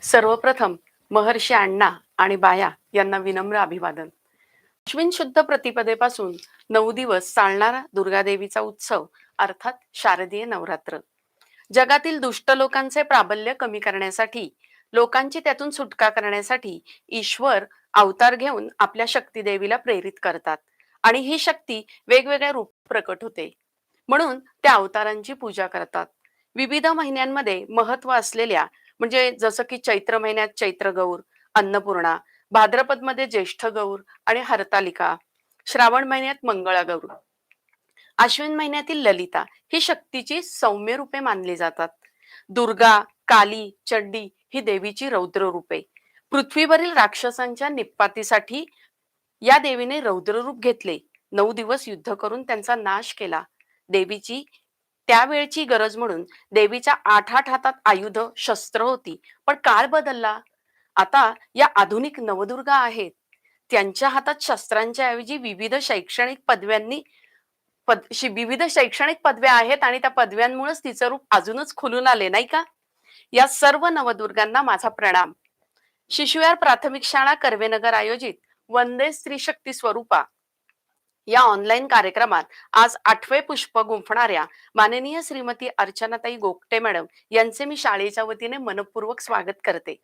सर्वप्रथम महर्षी अण्णा आणि बाया यांना विनम्र अभिवादन. अश्विन शुद्ध प्रतिपदेपासून 9 दिवस चालणारा दुर्गादेवीचा उत्सव अर्थात शारदीय नवरात्र जगातील दुष्ट लोकांचे प्राबल्य कमी करण्यासाठी, लोकांची त्यातून सुटका करण्यासाठी ईश्वर अवतार घेऊन आपल्या शक्ती देवीला प्रेरित करतात आणि ही शक्ती वेगवेगळ्या रूप प्रकट होते. म्हणून त्या अवतारांची पूजा करतात. विविध महिन्यांमध्ये महत्व असलेल्या म्हणजे जसं की चैत्र महिन्यात चैत्र गौर, अन्नपूर्णा, भाद्रपदमध्ये ज्येष्ठ गौर आणि हरतालिका, श्रावण महिन्यात मंगळागौर, अश्विन महिन्यातील ललिता ही शक्तीची सौम्य रूपे मानली जातात. दुर्गा, काली, चंडी ही देवीची रौद्र रूपे. पृथ्वीवरील राक्षसांच्या निपातीसाठी या देवीने रौद्र रूप घेतले. 9 दिवस युद्ध करून त्यांचा नाश केला. देवीची त्यावेळची गरज म्हणून देवीच्या 8 हातात आयुध शस्त्र होती. पण काळ बदलला. आता या आधुनिक नवदुर्गा आहेत. त्यांच्या हातात शस्त्रांच्या ऐवजी विविध शैक्षणिक पदव्या आहेत आणि त्या पदव्यांमुळेच तिचं रूप अजूनच खुलून आले नाही का. या सर्व नवदुर्गांना माझा प्रणाम. शिशुयार प्राथमिक शाळा कर्वेनगर आयोजित वंदे स्त्री शक्ती स्वरूपा या ऑनलाईन कार्यक्रमात आज 8वे पुष्प गुंफणाऱ्या माननीय श्रीमती अर्चनाताई गोगटे मॅडम यांचे मी शाळेच्या वतीने मनपूर्वक स्वागत करते.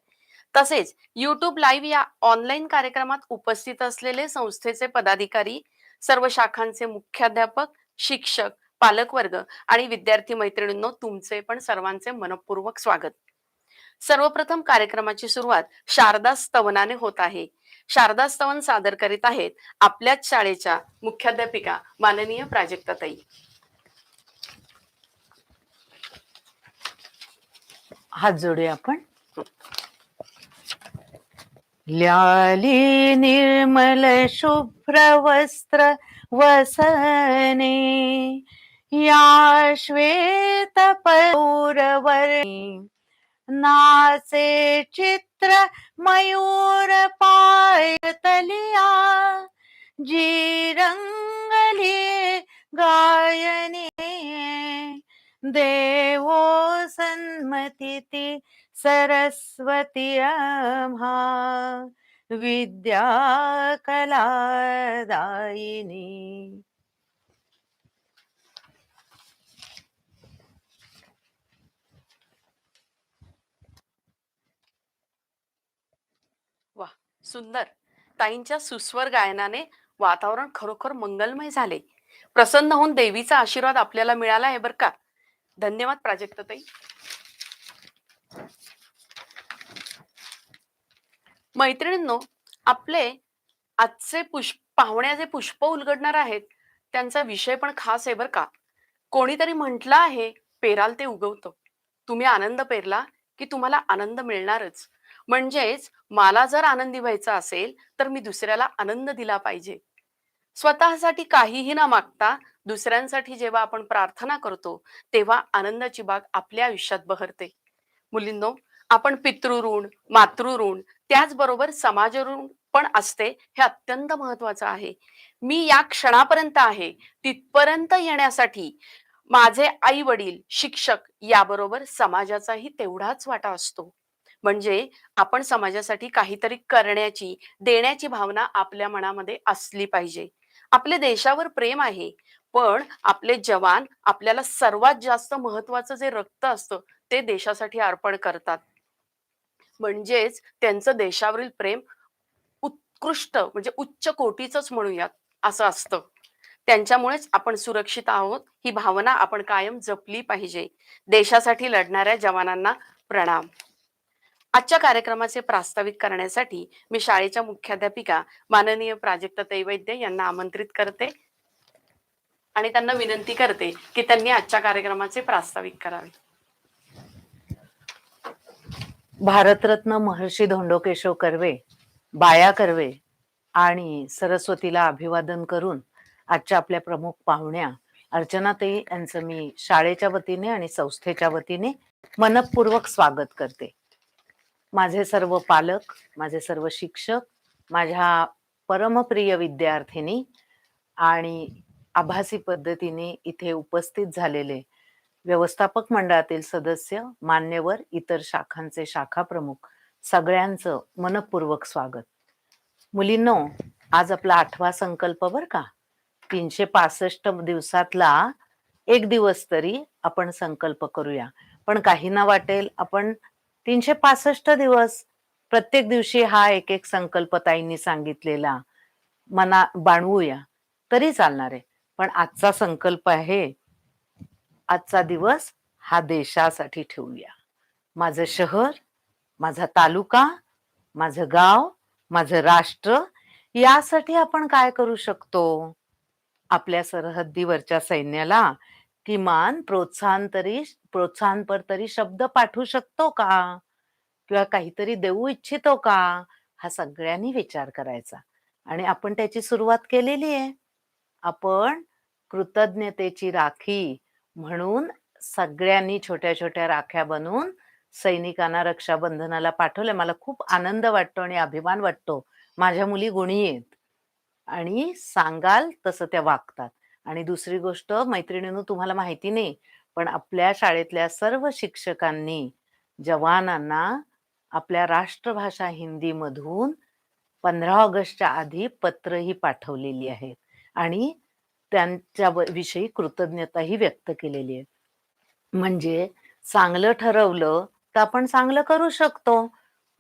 तसेच युट्यूब लाईव्ह या ऑनलाईन कार्यक्रमात उपस्थित असलेले संस्थेचे पदाधिकारी, सर्व शाखांचे मुख्याध्यापक, शिक्षक, पालकवर्ग आणि विद्यार्थी मैत्रिणींनो, तुमचे पण सर्वांचे मनपूर्वक स्वागत. सर्वप्रथम कार्यक्रमाची सुरुवात शारदा स्तवनाने होत आहे. शारदा स्तवन सादर करीत आहेत आपल्याच शाळेच्या मुख्याध्यापिका माननीय प्राजक्ताताई. हात जोडूया आपण. ल्याली निर्मल शुभ्र वस्त्र वसने, या श्वेत पौरवर्णी, नाचे चित्र मयूर पायतलिया, जी रंगली गायने, देवो सन्मतिती सरस्वती आम्हा, विद्या कलादायिनी. वा, सुंदर. ताईंच्या सुस्वर गायनाने वातावरण खरोखर मंगलमय झाले. प्रसन्न होऊन देवीचा आशीर्वाद आपल्याला मिळाला आहे बर का. धन्यवाद प्राजक्ताताई. मैत्रिणींनो, आपले आजचे पाहुणे जे पुष्प उलगडणार आहेत त्यांचा विषय पण खास आहे बर का. कोणीतरी म्हटलं आहे, पेराल ते उगवतं. तुम्ही आनंद पेरला की तुम्हाला आनंद मिळणारच. म्हणजेच मला जर आनंदी व्हायचं असेल तर मी दुसऱ्याला आनंद दिला पाहिजे. स्वतःसाठी काहीही न मागता दुसऱ्यांसाठी जेव्हा आपण प्रार्थना करतो तेव्हा आनंदाची बाग आपल्या आयुष्यात बहरते. मुलींनो, आपण पितृऋण, मातृऋण, त्याचबरोबर समाज ऋण पण असते, हे अत्यंत महत्वाचं आहे. मी या क्षणापर्यंत आहे तिथपर्यंत येण्यासाठी माझे आई वडील, शिक्षक याबरोबर समाजाचाही तेवढाच वाटा असतो. म्हणजे आपण समाजासाठी काहीतरी करण्याची, देण्याची भावना आपल्या मनामध्ये असली पाहिजे. आपल्या देशावर प्रेम आहे, पण आपले जवान आपल्याला सर्वात जास्त महत्वाचं जे रक्त असतं ते देशासाठी अर्पण करतात. म्हणजेच त्यांचं देशावरील प्रेम उत्कृष्ट म्हणजे उच्च कोटीचंच म्हणूयात असं असतं. त्यांच्यामुळेच आपण सुरक्षित आहोत ही भावना आपण कायम जपली पाहिजे. देशासाठी लढणाऱ्या जवानांना प्रणाम. आजच्या कार्यक्रमाचे प्रास्ताविक करण्यासाठी मी शाळेच्या मुख्याध्यापिका माननीय प्राजक्ताताई वैद्य यांना आमंत्रित करते आणि त्यांना विनंती करते की त्यांनी आजच्या कार्यक्रमाचे प्रास्ताविक करावे. भारतरत्न महर्षी धोंडो केशव कर्वे, बाया कर्वे आणि सरस्वतीला अभिवादन करून आजच्या आपल्या प्रमुख पाहुण्या अर्चनाताई यांचं मी शाळेच्या वतीने आणि संस्थेच्या वतीने मनपूर्वक स्वागत करते. माझे सर्व पालक, माझे सर्व शिक्षक, माझ्या परमप्रिय विद्यार्थिनी आणि आभासी पद्धतीने इथे उपस्थित झालेले व्यवस्थापक मंडळातील सदस्य, मान्यवर, इतर शाखांचे शाखा प्रमुख, सगळ्यांचं मनपूर्वक स्वागत. मुलींनो, आज आपला 8वा संकल्प बर का. 365 दिवसातला एक दिवस तरी आपण संकल्प करूया. पण काहींना वाटेल आपण 365 दिवस प्रत्येक दिवशी हा एक एक संकल्प ताईंनी सांगितलेला मना बाणवूया तरी चालणार आहे. पण आजचा संकल्प आहे, आजचा दिवस हा देशासाठी ठेवूया. माझं शहर, माझा तालुका, माझं गाव, माझं राष्ट्र यासाठी आपण काय करू शकतो? आपल्या सरहद्दीवरच्या सैन्याला किमान प्रोत्साहनपर तरी शब्द पाठवू शकतो का? किंवा काहीतरी देऊ इच्छितो का? हा सगळ्यांनी विचार करायचा आणि आपण त्याची सुरुवात केलेली आहे. आपण कृतज्ञतेची राखी म्हणून सगळ्यांनी छोट्या छोट्या राख्या बनवून सैनिकांना रक्षाबंधनाला पाठवल्या. मला खूप आनंद वाटतो आणि अभिमान वाटतो. माझ्या मुली गुणी आहेत आणि सांगाल तसं त्या वागतात. आणि दुसरी गोष्ट मैत्रिणींनो, तुम्हाला माहिती नाही, पण आपल्या शाळेतल्या सर्व शिक्षकांनी जवानांना आपल्या राष्ट्रभाषा हिंदीमधून 15 ऑगस्टच्या आधी पत्रही पाठवलेली आहेत आणि त्यांच्या विषयी कृतज्ञताही व्यक्त केलेली आहे. म्हणजे चांगलं ठरवलं तर आपण चांगलं करू शकतो.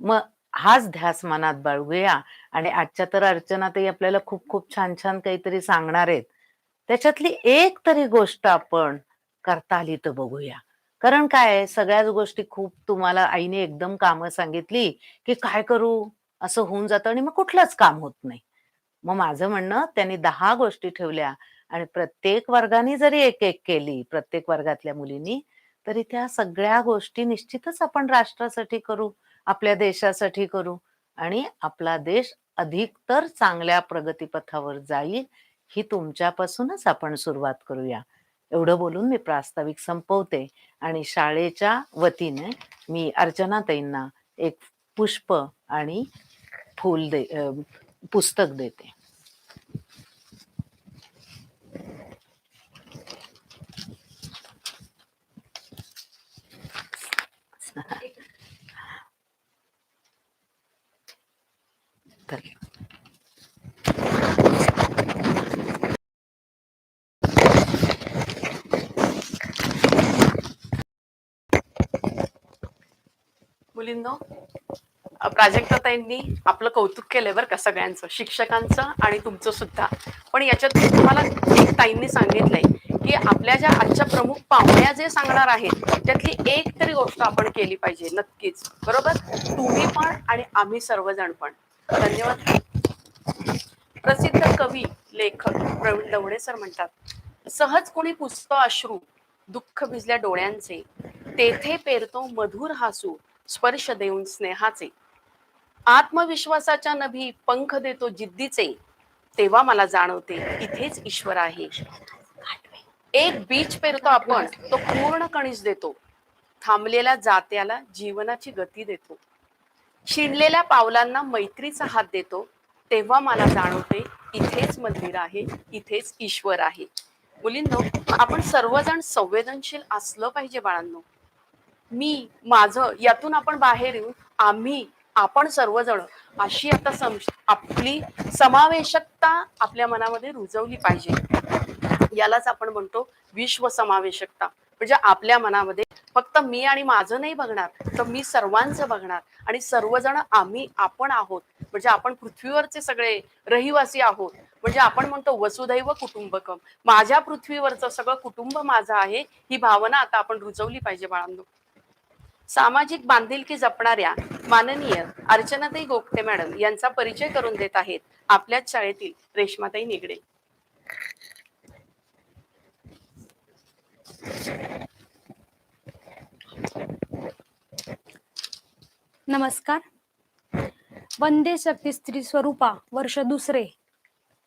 मग हाच ध्यास मनात बाळगूया. आणि आजच्या तर अर्चनाताई आपल्याला खूप खूप छान छान काहीतरी सांगणार आहेत. त्याच्यातली एक तरी गोष्ट आपण करता आली तर बघूया. कारण काय आहे, सगळ्याच गोष्टी खूप तुम्हाला आईने एकदम कामं सांगितली की काय करू असं होऊन जातं आणि मग कुठलंच काम होत नाही. मग माझं म्हणणं, त्यांनी 10 गोष्टी ठेवल्या आणि प्रत्येक वर्गाने जरी एक एक केली, प्रत्येक वर्गातल्या मुलींनी, तरी त्या सगळ्या गोष्टी निश्चितच आपण राष्ट्रासाठी करू, आपल्या देशासाठी करू आणि आपला देश अधिकतर चांगल्या प्रगतीपथावर जाईल. ही तुमच्यापासूनच आपण सुरुवात करूया. एवढं बोलून मी प्रास्ताविक संपवते आणि शाळेच्या वतीने मी अर्चनाताईंना एक पुष्प आणि पुस्तक देते. तर मुलींनो, प्राजक्ताताईंनी आपलं कौतुक केलंय बरं का सगळ्यांचं, शिक्षकांचं आणि तुमचं सुद्धा. पण याच्यात तुम्हाला एक ताईंनी सांगितलंय की आपल्या ज्या आजच्या प्रमुख पाहुण्या जे सांगणार आहेत त्यातली एक तरी गोष्ट आपण केली पाहिजे. नक्कीच बरोबर, तुम्ही पण आणि आम्ही सर्वजण पण. धन्यवाद. प्रसिद्ध कवी लेखक प्रवीण दवणे सर म्हणतात, सहज कोणी पुसतो अश्रू, दुःख भिजल्या डोळ्यांचे, तेथे पेरतो मधुर हासू, स्पर्श देऊन स्नेहाचे, आत्मविश्वासाच्या नभी पंख देतो जिद्दीचे, तेव्हा मला जाणवते इथेच ईश्वर आहे. एक बीज पेरतो आपण, तो पूर्ण कणीस देतो, थांबलेल्या जात्याला जीवनाची गती देतो, शिणलेल्या पावलांना मैत्रीचा हात देतो, तेव्हा मला जाणवते इथेच मंदिर आहे, इथेच ईश्वर आहे. मुलींनो, आपण सर्वजण संवेदनशील असलं पाहिजे बाळांनो. मी माझं यातून आपण बाहेर येऊन आम्ही आपण सर्वजण अशी आता आपली समावेशकता आपल्या मनामध्ये रुजवली पाहिजे. यालाच आपण म्हणतो विश्व समावेशकता. म्हणजे आपल्या मनामध्ये फक्त मी आणि माझं नाही बघणार, तर मी सर्वांचं बघणार आणि सर्वजण आम्ही आपण आहोत. म्हणजे आपण पृथ्वीवरचे सगळे रहिवासी आहोत. म्हणजे आपण म्हणतो वसुधैव कुटुंबकम, माझ्या पृथ्वीवरचं सगळं कुटुंब माझं आहे. ही भावना आता आपण रुजवली पाहिजे बाळांनो. सामाजिक बांधिलकी जपणाऱ्या माननीय अर्चनाताई गोगटे मॅडम यांचा परिचय करून देत आहेत आपल्याच शाळेतील रेश्माताई निगडे. नमस्कार. वंदे शक्ती स्त्री स्वरूपा वर्ष दुसरे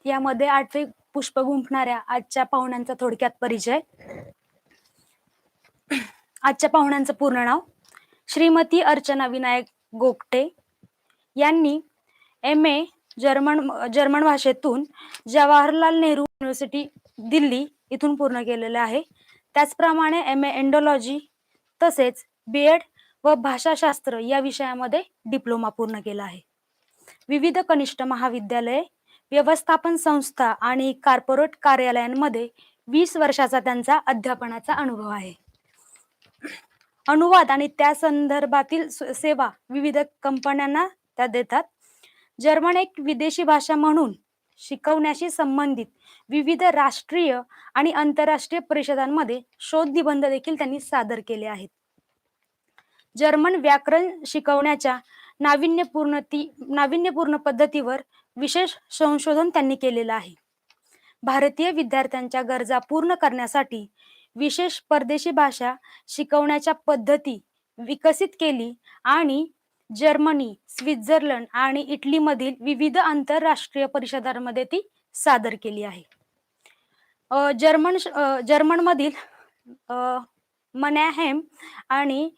यामध्ये 8वे पुष्प गुंफणाऱ्या आजच्या पाहुण्यांचा थोडक्यात परिचय. आजच्या पाहुण्यांचं पूर्ण नाव श्रीमती अर्चना विनायक गोगटे यांनी MA जर्मन भाषेतून जवाहरलाल नेहरू युनिव्हर्सिटी दिल्ली इथून पूर्ण केलेले आहे. त्याचप्रमाणे MA एंडोलॉजी तसेच BEd व भाषाशास्त्र या विषयामध्ये डिप्लोमा पूर्ण केला आहे. विविध कनिष्ठ महाविद्यालये, व्यवस्थापन संस्था आणि कॉर्पोरेट कार्यालयांमध्ये 20 वर्षाचा त्यांचा अध्यापनाचा अनुभव आहे. अनुवाद आणि त्या संदर्भातील सेवा विविध कंपन्यांना त्या देतात. जर्मन एक विदेशी भाषा म्हणून शिकवण्याशी संबंधित विविध राष्ट्रीय आणि आंतरराष्ट्रीय परिषदांमध्ये शोध निबंध देखील त्यांनी सादर केले आहेत. जर्मन व्याकरण शिकवण्याच्या नाविन्यपूर्ण पद्धतीवर विशेष संशोधन त्यांनी केलेलं आहे. भारतीय विद्यार्थ्यांच्या गरजा पूर्ण करण्यासाठी विशेष परदेशी भाषा शिकवण्याच्या पद्धती विकसित केली आणि जर्मनी, स्वित्झर्लंड आणि इटलीमधील विविध आंतरराष्ट्रीय परिषदांमध्ये ती सादर केली आहे. जर्मनमधील मन्याहेम आणि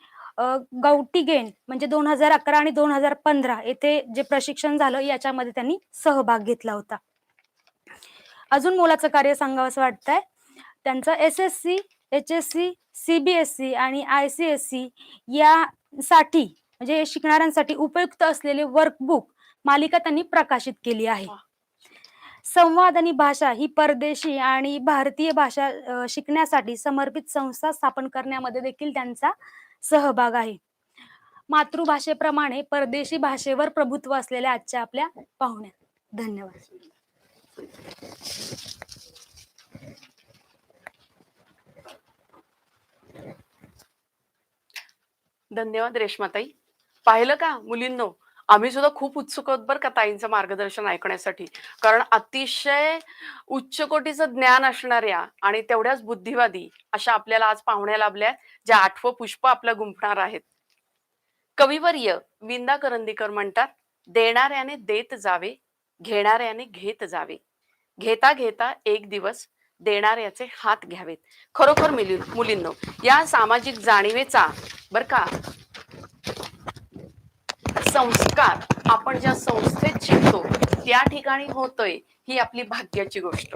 गौटिगेन म्हणजे 2011 आणि 2015 येथे जे प्रशिक्षण झालं याच्यामध्ये त्यांनी सहभाग घेतला होता. अजून मोलाचं कार्य सांगावंसं वाटतंय. त्यांचं SSC, HSC, CBSE आणि ICSE यासाठी म्हणजे शिकणाऱ्यांसाठी उपयुक्त असलेले वर्कबुक मालिका त्यांनी प्रकाशित केली आहे. संवाद आणि भाषा ही परदेशी आणि भारतीय भाषा शिकण्यासाठी समर्पित संस्था स्थापन करण्यामध्ये देखील त्यांचा सहभाग आहे. मातृभाषेप्रमाणे परदेशी भाषेवर प्रभुत्व असलेल्या आजच्या आपल्या पाहुण्या. धन्यवाद. धन्यवाद रेश्माताई. पाहिलं का मुलींनो, आम्ही सुद्धा खूप उत्सुक आहोत बरं का ताईंचं मार्गदर्शन ऐकण्यासाठी. कारण अतिशय उच्च कोटीचं ज्ञान असणाऱ्या आणि तेवढ्याच बुद्धिवादी अशा आपल्याला आज पाहुण्या लाभल्या, ज्या 8वं पुष्प आपलं गुंफणार आहेत. कविवर्य विंदा करंदीकर म्हणतात, देणाऱ्याने देत जावे, घेणाऱ्याने घेत जावे, घेता घेता एक दिवस देणाऱ्याचे हात घ्यावेत. खरोखर मुलींनो, या सामाजिक जाणीवेचा बर का संस्कार आपण ज्या संस्थेत शिकतो त्या ठिकाणी होतोय, ही आपली भाग्याची गोष्ट.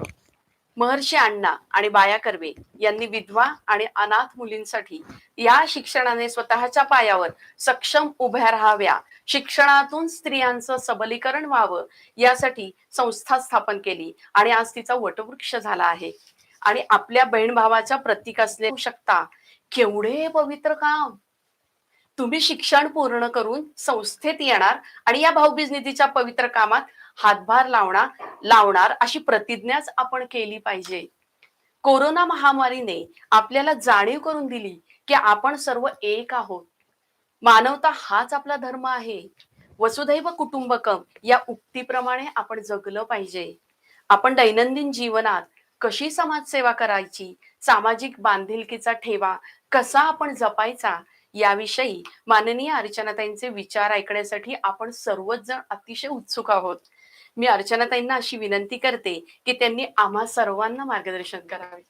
महर्षी अण्णा आणि बाया कर्वे यांनी विधवा आणि अनाथ मुलींसाठी या शिक्षणाने स्वतःच्या पायावर सक्षम उभ्या राहाव्या, शिक्षणातून स्त्रियांचं सबलीकरण व्हावं यासाठी संस्था स्थापन केली आणि आज तिचा वटवृक्ष झाला आहे. आणि आपल्या बहीण भावाच्या प्रतीक असले शकता. केवढे पवित्र काम. तुम्ही शिक्षण पूर्ण करून संस्थेत येणार आणि या भाऊबीज निधीच्या पवित्र कामात हातभार लावणार अशी प्रतिज्ञाच आपण केली पाहिजे. कोरोना महामारीने आपल्याला जाणीव करून दिली की आपण सर्व एक आहोत. मानवता हाच आपला धर्म आहे. वसुधैव कुटुंबकम या उक्तीप्रमाणे आपण जगलं पाहिजे. आपण दैनंदिन जीवनात कशी समाजसेवा करायची, सामाजिक बांधिलकीचा ठेवा कसा आपण जपायचा याविषयी माननीय अर्चनाताईंचे विचार ऐकण्यासाठी आपण सर्वच जण अतिशय उत्सुक आहोत. मी अर्चनाताईंना अशी विनंती करते की त्यांनी आम्हा सर्वांना मार्गदर्शन करावे.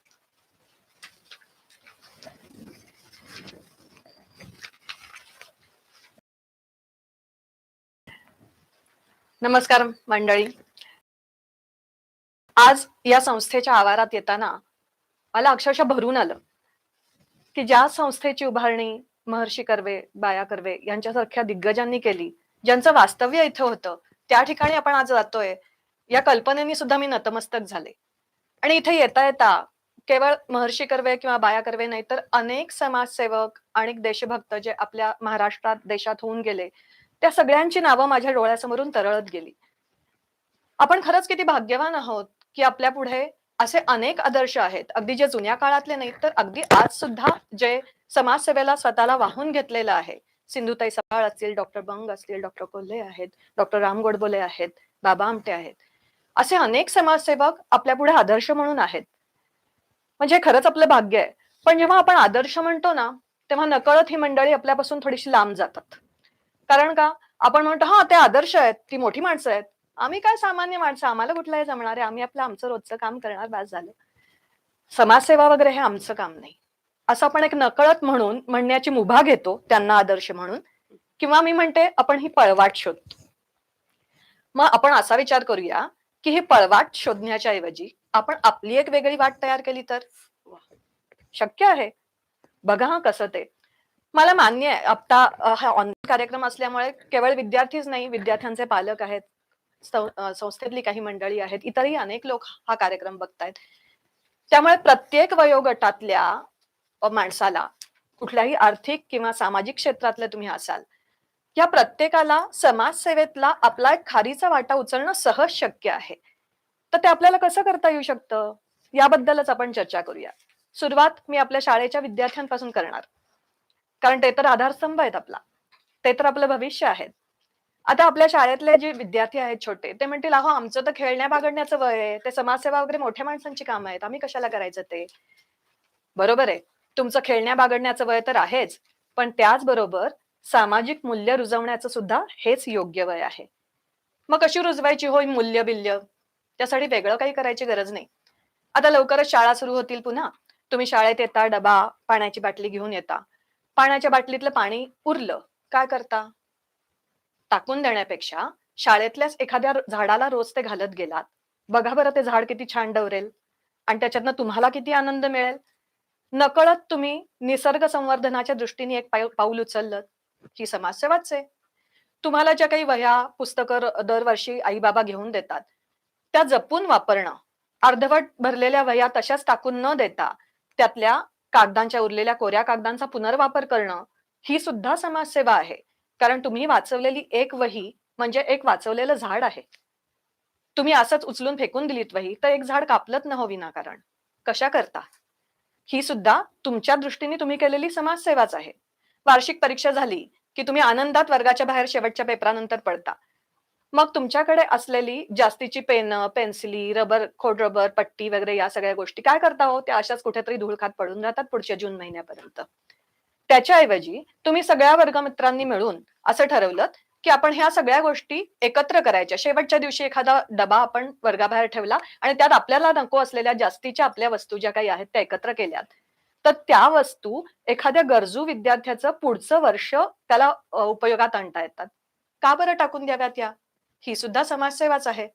नमस्कार मंडळी. आज या संस्थेच्या आवारात येताना मला अक्षरशः भरून आलं की ज्या संस्थेची उभारणी महर्षी कर्वे, बाया कर्वे यांच्यासारख्या दिग्गजांनी केली, ज्यांचं वास्तव्य इथं होतं, त्या ठिकाणी आपण आज जातोय, या कल्पनेने सुद्धा मी नतमस्तक झाले. आणि इथे येता येता केवळ महर्षी कर्वे किंवा बाया कर्वे नाही तर अनेक समाजसेवक, अनेक देशभक्त जे आपल्या महाराष्ट्रात देशात होऊन गेले, त्या सगळ्यांची नावं माझ्या डोळ्यासमोरून तरळत गेली. आपण खरंच किती भाग्यवान आहोत की आपल्या पुढे असे अनेक आदर्श आहेत, अगदी जे जुन्या काळातले नाहीत तर अगदी आज सुद्धा जे समाजसेवेला स्वतःला वाहून घेतलेलं आहे. सिंधुताई सवाळ असतील, डॉक्टर बंग असतील, डॉक्टर कोल्हे आहेत, डॉक्टर राम गोडबोले आहेत, बाबा आमटे आहेत, असे अनेक समाजसेवक आपल्या पुढे आदर्श म्हणून आहेत. म्हणजे खरंच आपलं भाग्य आहे. पण जेव्हा आपण आदर्श म्हणतो ना, तेव्हा नकळत ही मंडळी आपल्यापासून थोडीशी लांब जातात. कारण का, आपण म्हणतो हा ते आदर्श आहेत, ती मोठी माणसं आहेत, आम्ही काय सामान्य माणसं, आम्हाला कुठलाही जमणार आहे, आम्ही आमचं रोजचं काम करणार, बस झालं, समाजसेवा वगैरे हे आमचं काम नाही, असं आपण एक नकळत म्हणून म्हणण्याची मुभा घेतो त्यांना आदर्श म्हणून. किंवा मी म्हणते आपण ही पळवाट शोधतो. मग आपण असा विचार करूया की ही पळवाट शोधण्याच्या ऐवजी आपण आपली एक वेगळी वाट तयार केली तर शक्य आहे. बघा हा कसं ते. मला मान्य आहे, आता हा ऑनलाईन कार्यक्रम असल्यामुळे केवळ विद्यार्थीच नाही, विद्यार्थ्यांचे पालक आहेत, संस्थेतली काही मंडळी आहेत, इतरही अनेक लोक हा कार्यक्रम बघतायत. त्यामुळे प्रत्येक वयोगटातल्या माणसाला, कुठल्याही आर्थिक किंवा सामाजिक क्षेत्रातले तुम्ही असाल, या प्रत्येकाला समाजसेवेतला आपला एक खारीचा वाटा उचलणं सहज शक्य आहे. तर ते आपल्याला कसं करता येऊ शकतं, याबद्दलच आपण चर्चा करूया. सुरुवात मी आपल्या शाळेच्या विद्यार्थ्यांपासून करणार, कारण ते तर आधारस्तंभ आहेत आपला, ते तर आपलं भविष्य आहेत. आता आपल्या शाळेतले जे विद्यार्थी आहेत छोटे, ते म्हणतील अहो आमचं तर खेळण्या बागडण्याचं वय आहे, ते समाजसेवा वगैरे मोठ्या माणसांची कामं आहेत, आम्ही कशाला करायचं ते. बरोबर आहे, तुमचं खेळण्या बागडण्याचं वय तर आहेच, पण त्याचबरोबर सामाजिक मूल्य रुजवण्याचं सुद्धा हेच योग्य वय आहे. मग कशी रुजवायची होय मूल्य बिल्य, त्यासाठी वेगळं काही करायची गरज नाही. आता लवकरच शाळा सुरू होतील पुन्हा. तुम्ही शाळेत येता, डबा पाण्याची बाटली घेऊन येता, पाण्याच्या बाटलीतलं पाणी उरलं, काय करता? टाकून देण्यापेक्षा शाळेतल्याच एखाद्या झाडाला रोज ते घालत गेलात, बघा बरं ते झाड किती छान डवरेल आणि त्याच्यातनं तुम्हाला किती आनंद मिळेल. नकळत तुम्ही निसर्ग संवर्धनाच्या दृष्टीने एक पाऊल उचललं, ही समाजसेवाच आहे. तुम्हाला ज्या काही वह्या पुस्तकं दरवर्षी आई बाबा घेऊन देतात, त्या जपून वापरणं, अर्धवट भरलेल्या वह्या तशाच टाकून न देता त्यातल्या कागदांच्या उरलेल्या कोऱ्या कागदांचा पुनर्वापर करणं, ही सुद्धा समाजसेवा आहे. कारण तुम्ही वाचवलेली एक वही म्हणजे एक वाचवलेलं झाड आहे. तुम्ही असंच उचलून फेकून दिलीत वही, तर एक झाड कापलत न हो विनाकारण. कशा करता? ही सुद्धा तुमच्या दृष्टीने तुम्ही केलेली समाजसेवाच आहे. वार्षिक परीक्षा झाली की तुम्ही आनंदात वर्गाच्या बाहेर शेवटच्या पेपरानंतर पडता. मग तुमच्याकडे असलेली जास्तीची पेन, पेन्सिली, रबर, खोडरबर, पट्टी वगैरे या सगळ्या गोष्टी काय करता हो? त्या अशाच कुठेतरी धूळ खात पडून राहतात पुढच्या जून महिन्यापर्यंत. त्याच्याऐवजी तुम्ही सगळ्या वर्गमित्रांनी मिळून असं ठरवलं की आपण ह्या सगळ्या गोष्टी एकत्र करायच्या. शेवटच्या दिवशी एखादा डबा आपण वर्गाबाहेर ठेवला आणि त्यात आपल्याला नको असलेल्या जास्तीच्या आपल्या वस्तू ज्या काही आहेत त्या एकत्र केल्यात. तर त्या वस्तू एखाद्या गरजू विद्यार्थ्याचं पुढचं वर्ष त्याला उपयोगात आणता येतात. का बरं टाकून द्याव्यात या? ही सुद्धा समाजसेवाच आहे.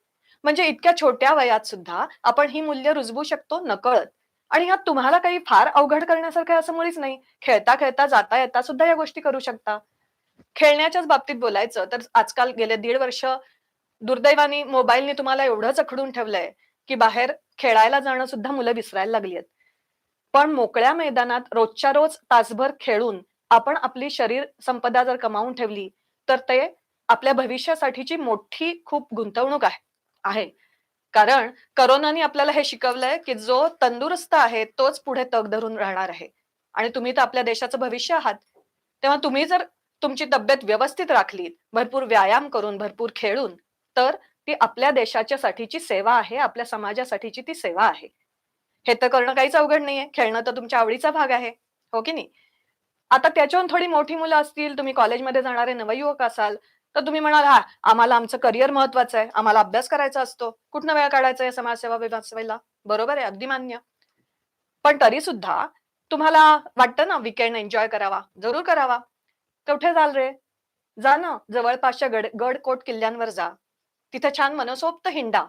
म्हणजे इतक्या छोट्या वयात सुद्धा आपण ही मूल्य रुजवू शकतो नकळत. आणि ह्यात तुम्हाला काही फार अवघड करण्यासारखं असं मुळीच नाही. खेळता खेळता जाता येता सुद्धा या गोष्टी करू शकता. खेळण्याच्याच बाबतीत बोलायचं तर आजकाल गेले 1.5 वर्ष दुर्दैवाने मोबाईलने तुम्हाला एवढं जखडून ठेवलंय की बाहेर खेळायला जाणं सुद्धा मुलं विसरायला लागली आहेत. पण मोकळ्या मैदानात रोजच्या रोज तासभर खेळून आपण आपली शरीर संपदा जर कमावून ठेवली, तर ते आपल्या भविष्यासाठीची मोठी खूप गुंतवणूक आहे. कारण कोरोनाने आपल्याला हे शिकवलंय की जो तंदुरुस्त आहे तोच पुढे तग धरून राहणार आहे. आणि तुम्ही तर आपल्या देशाचं भविष्य आहात. तेव्हा तुम्ही जर तुमची तब्येत व्यवस्थित राखलीत, भरपूर व्यायाम करून, भरपूर खेळून, तर ती आपल्या देशाच्या साठीची सेवा आहे, आपल्या समाजासाठीची ती सेवा आहे. हे तर करणं काहीच अवघड नाहीये. खेळणं तर तुमच्या आवडीचा भाग आहे. हो की नाही? आता त्याच्याहून थोडी मोठी मुलं असतील, तुम्ही कॉलेजमध्ये जाणारे नवयुवक असाल, तर तुम्ही म्हणाल, "हां, आम्हाला आमचं करिअर महत्वाचं आहे. आम्हाला अभ्यास करायचा असतो. कुठनं वेळ काढायचा आहे समाजसेवा बिमासेवेला?" बरोबर आहे, अगदी मान्य. पण तरी सुद्धा तुम्हाला वाटतं ना वीकेंड एन्जॉय करावा, जरूर करावा. कुठे जाल रे? जा ना जवळपासच्या गड, कोट किल्ल्यांवर जा. तिथे छान मनसोक्त हिंडा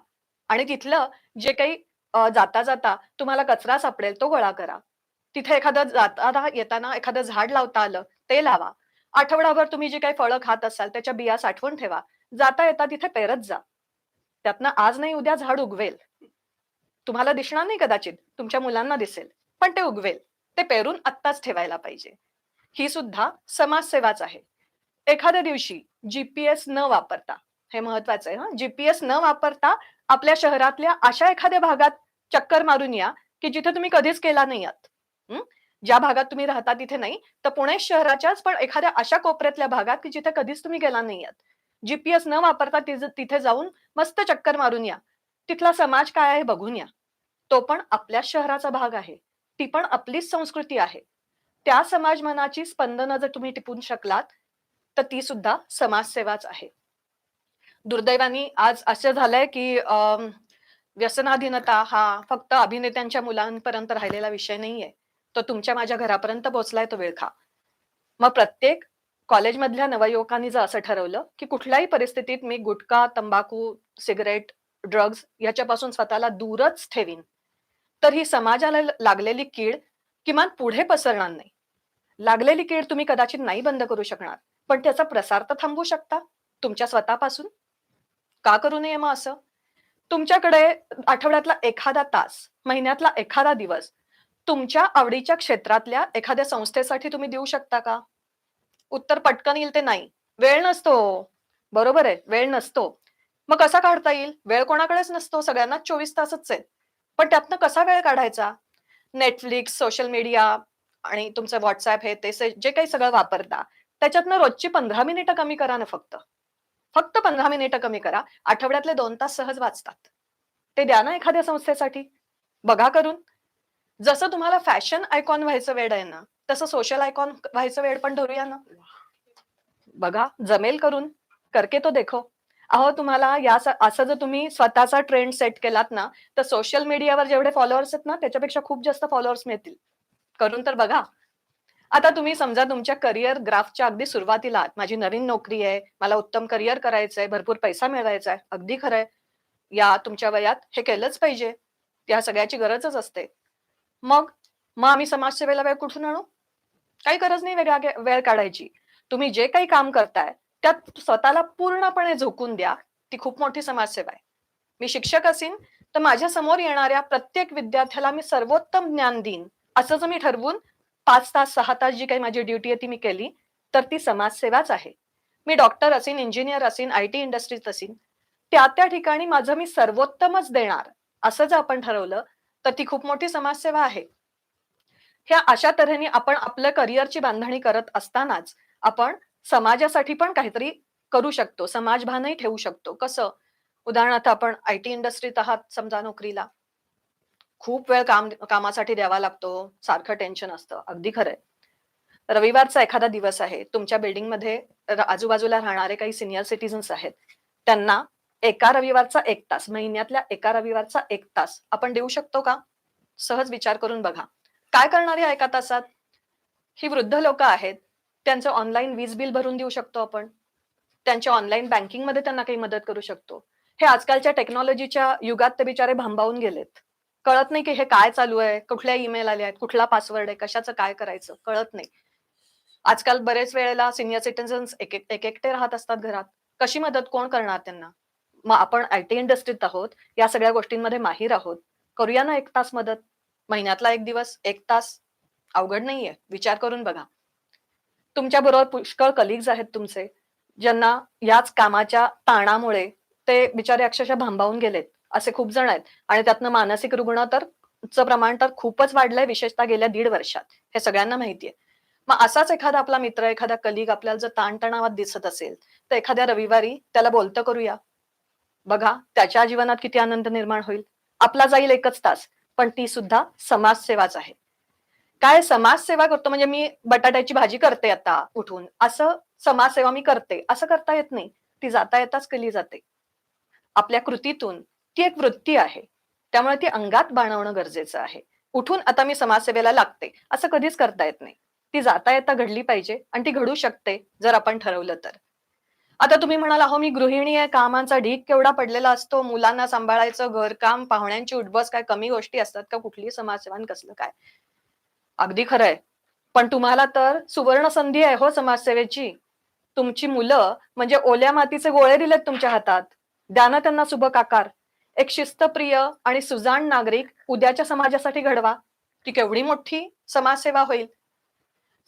आणि तिथलं जे काही जाता जाता तुम्हाला कचरा सापडेल तो गोळा करा. तिथे एखादं जाताना येताना एखादं झाड लावता आलं ते लावा. आठवडाभर तुम्ही जी काही फळं खात असाल त्याच्या बिया साठवून ठेवा. जाता येता तिथे पेरत जा. त्यातनं आज नाही उद्या झाड उगवेल. तुम्हाला दिसणार नाही कदाचित, तुमच्या मुलांना दिसेल, पण ते उगवेल. ते पेरून आत्ताच ठेवायला पाहिजे. ही सुद्धा समाजसेवाच आहे. एखाद्या दिवशी जीपीएस न वापरता, हे महत्वाचं आहे हं, जीपीएस न वापरता आपल्या शहरातल्या अशा एखाद्या भागात चक्कर मारून या की जिथे तुम्ही कधीच केला नाही आहात. हं? ज्या भागात तुम्ही राहता तिथे नाही, तर पुणे शहराच्याच पण एखाद्या अशा कोपऱ्यातल्या भागात की जिथे कधीच तुम्ही गेला नाही आहात. जीपीएस न वापरता तिथे जाऊन मस्त चक्कर मारून या. तिथला समाज काय आहे बघून या. तो पण आपल्याच शहराचा भाग आहे. ती पण आपलीच संस्कृती आहे. त्या समाज मनाची स्पंदनं जर तुम्ही टिपून शकलात, तर ती सुद्धा समाजसेवाच आहे. दुर्दैवाने आज असं झालंय की व्यसनाधीनता हा फक्त अभिनेत्यांच्या मुलांपर्यंत राहिलेला विषय नाहीये. तो तुमच्या माझ्या घरापर्यंत पोहोचलाय तो विळखा. मग प्रत्येक कॉलेजमधल्या नवयुवकांनी जर असं ठरवलं की कुठल्याही परिस्थितीत मी गुटखा, तंबाखू, सिगरेट, ड्रग्ज याच्यापासून स्वतःला दूरच ठेवीन, तर ही समाजाला लागलेली कीड किमान पुढे पसरणार नाही. लागलेली कीड तुम्ही कदाचित नाही बंद करू शकणार, पण त्याचा प्रसार तर थांबवू शकता तुमच्या स्वतःपासून. का करू नये मग असं? तुमच्याकडे आठवड्यातला एखादा तास, महिन्यातला एखादा दिवस तुमच्या आवडीच्या क्षेत्रातल्या एखाद्या संस्थेसाठी तुम्ही देऊ शकता का? उत्तर पटकन येईल ते नाही. वेळ नसतो. बरोबर आहे, वेळ नसतो. मग कसा काढता येईल? वेळ कोणाकडेच नसतो, सगळ्यांनाच 24 तासच आहेत. पण त्यातनं कसा वेळ काढायचा? नेटफ्लिक्स, सोशल मीडिया आणि तुमचं व्हॉट्सअप हे ते जे काही सगळं वापरता, त्याच्यातनं रोजची 15 मिनिटं कमी करा ना फक्त. फक्त 15 मिनिटं कमी करा. आठवड्यातले 2 तास सहज वाचतात. ते द्या ना एखाद्या संस्थेसाठी. बघा करून. जसं तुम्हाला फॅशन आयकॉन व्हायचं वेड आहे ना, तसं सोशल आयकॉन व्हायचं वेड पण धरूया ना. बघा, जमेल करून. करके तो देखो. अहो, तुम्हाला असं जर तुम्ही स्वतःचा ट्रेंड सेट केलात ना, तर सोशल मीडियावर जेवढे फॉलोअर्स आहेत ना, त्याच्यापेक्षा खूप जास्त फॉलोअर्स मिळतील. करून तर बघा. आता तुम्ही समजा तुमच्या करिअर ग्राफच्या अगदी सुरुवातीला आहात. माझी नवीन नोकरी आहे, मला उत्तम करिअर करायचंय, भरपूर पैसा मिळवायचा आहे. अगदी खरंय. या तुमच्या वयात हे केलंच पाहिजे. या सगळ्याची गरजच असते. मग मग आम्ही समाजसेवेला वेळ कुठून आणू? काही गरज नाही वेळ काढायची. तुम्ही जे काही काम करताय त्यात स्वतःला पूर्णपणे झोकून द्या. ती खूप मोठी समाजसेवा आहे. मी शिक्षक असीन तर माझ्या समोर येणाऱ्या प्रत्येक विद्यार्थ्याला मी सर्वोत्तम ज्ञान देईन असं जर मी ठरवून 5 तास 6 तास जी काही माझी ड्युटी आहे ती मी केली तर ती समाजसेवाच आहे. मी doctor Asind, engineer Asind, IT इंडस्ट्रीत असीन, त्या ठिकाणी माझं मी सर्वोत्तमच देणार असं जर आपण ठरवलं तर ती खूप मोठी समाजसेवा आहे. ह्या अशा तऱ्हेने आपण आपल्या करिअरची बांधणी करत असतानाच आपण समाजासाठी पण काहीतरी करू शकतो, समाजभानही ठेवू शकतो. कसं? उदाहरणार्थ आपण IT इंडस्ट्रीत आहात समजा नोकरीला. खूप वेळ कामासाठी द्यावा लागतो, सारखं टेन्शन असतं. अगदी खरंय. रविवारचा एखादा दिवस आहे, तुमच्या बिल्डिंगमध्ये आजूबाजूला राहणारे काही सिनियर सिटीजन्स आहेत. त्यांना एका रविवारचा 1 तास, महिन्यातल्या एका रविवारचा 1 तास आपण देऊ शकतो का? सहज विचार करून बघा. काय करणार या 1 तासात? ही वृद्ध लोकं आहेत. त्यांचं ऑनलाईन वीज बिल भरून देऊ शकतो आपण. त्यांच्या ऑनलाईन बँकिंगमध्ये त्यांना काही मदत करू शकतो. हे आजकालच्या टेक्नॉलॉजीच्या युगात ते बिचारे भांबावून गेलेत. कळत नाही की हे काय चालू आहे, कुठल्या ईमेल आले आहेत, कुठला पासवर्ड आहे, कशाचं काय करायचं कळत नाही. आजकाल बरेच वेळेला सिनियर सिटीजन्स एकटे राहत असतात घरात. कशी मदत कोण करणार त्यांना? मग आपण IT इंडस्ट्रीत आहोत, या सगळ्या गोष्टींमध्ये माहीर आहोत. करूया ना 1 तास मदत. महिन्यातला 1 दिवस, 1 तास. अवघड नाहीये. विचार करून बघा. तुमच्या बरोबर पुष्कळ कलिग्स आहेत तुमचे, ज्यांना याच कामाच्या ताणामुळे ते बिचारे अक्षरशः भांबावून गेलेत. असे खूप जण आहेत आणि त्यातनं मानसिक रुग्ण तर चं प्रमाण तर खूपच वाढलंय, विशेषतः गेल्या 1.5 वर्षात. हे सगळ्यांना माहितीये. मग असाच एखादा आपला मित्र, एखादा कलिग आपल्याला जर ताणतणावात दिसत असेल, तर एखाद्या रविवारी त्याला बोलतं करूया. बघा, त्याच्या जीवनात किती आनंद निर्माण होईल. आपला जाईल 1च तास, पण ती सुद्धा समाजसेवाच आहे. काय समाजसेवा करतो म्हणजे मी बटाट्याची भाजी करते आता उठून, असं समाजसेवा मी करते, असं करता येत नाही. ती जाता येताच केली जाते. आपल्या कृतीतून ती एक वृत्ती आहे. त्यामुळे ती अंगात बाणवणं गरजेचं आहे. उठून आता मी समाजसेवेला लागते, असं कधीच करता येत नाही. ती जाता येता घडली पाहिजे आणि ती घडू शकते जर आपण ठरवलं तर. आता तुम्ही म्हणाल, अहो मी गृहिणी आहे, कामाचा ढीग केवढा पडलेला असतो, मुलांना सांभाळायचं, घरकाम, पाहुण्यांची उठबस, काय कमी गोष्टी असतात का? कुठली समाजसेवा आणि कसलं काय? अगदी खरंय. पण तुम्हाला तर सुवर्ण संधी आहे हो समाजसेवेची. तुमची मुलं म्हणजे ओल्या मातीचे गोळे दिलेत तुमच्या हातात. द्या ना त्यांना सुबक आकार. एक शिस्तप्रिय आणि सुजाण नागरिक उद्याच्या समाजासाठी घडवा. ती केवढी मोठी समाजसेवा होईल.